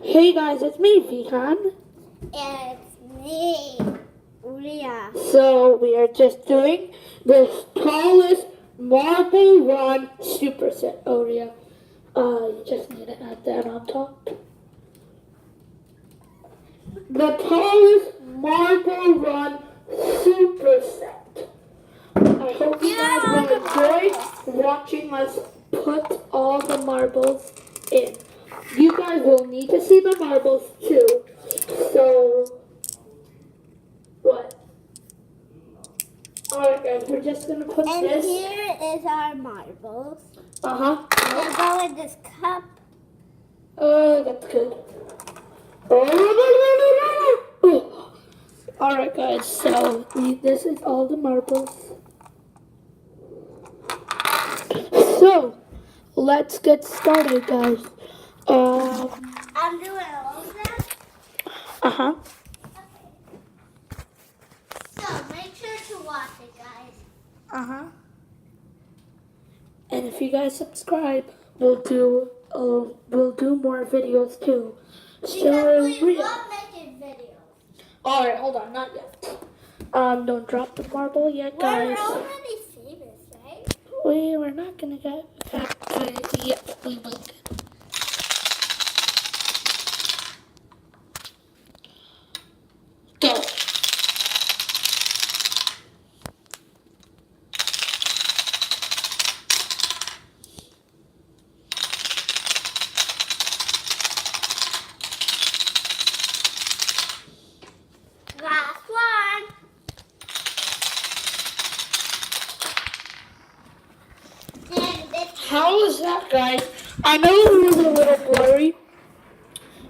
Hey guys, it's me, Vihan. It's me, Ria. So we are just doing the tallest marble run superset. Oh yeah, you just need to add that on top. The tallest marble run superset. I hope you guys will enjoy watching us put all the marbles in. You guys will need to see the marbles too. So, what? Alright guys, we're just gonna put And this. here is our marbles. Uh-huh. They'll go in this cup. Oh, that's good. Alright guys, so this is all the marbles. So, let's get started guys. I'm doing all of that. Uh-huh. So make sure to watch it, guys. Uh-huh. And if you guys subscribe, we'll do more videos too. So We love making videos. alright, hold on, not yet. Don't drop the marble yet, guys. We're already famous, right? We're not gonna get back to it yet. We will get. Go. Last one. And this How was that, guys? I know it was a little blurry,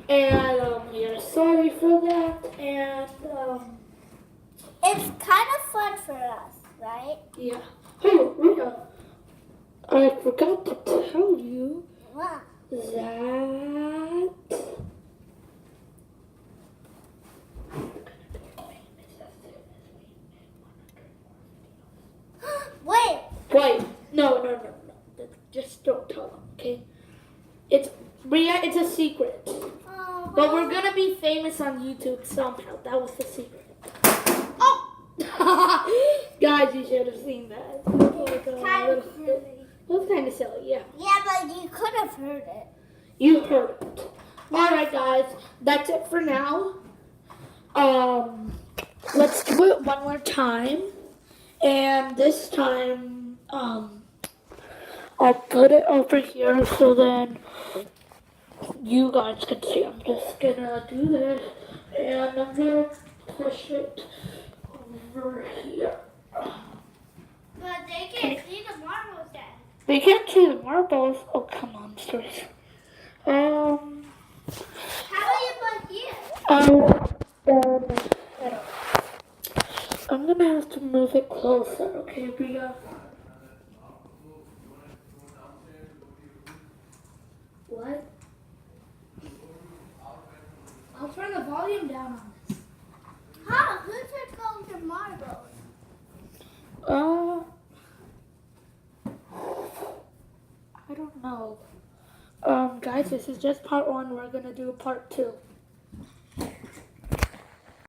and we are sorry for that. And it's kind of fun for us, right? yeah. Oh, Rita, I forgot to tell you What? that. Wait. Wait, no. Just don't tell them, okay? It's Bria. It's a secret. But we're gonna be famous on YouTube somehow. That was the secret. Oh! Guys, you should have seen that. Kind of silly. It was kind of silly, yeah. Yeah, but you could have heard it. You heard it. Alright, guys. That's it for now. Let's do it one more time. And this time, I'll put it over here so then you guys can see. I'm just gonna do this. And I'm gonna push it over here. But they can't see the marbles then. They can't see the marbles. Oh, come on, stories. How do you put here? I'm gonna have to move it closer, okay, Bria? What? I'll turn the volume down on this. How? Who took home the marbles? I don't know. Guys, this is just part one. We're gonna do part two.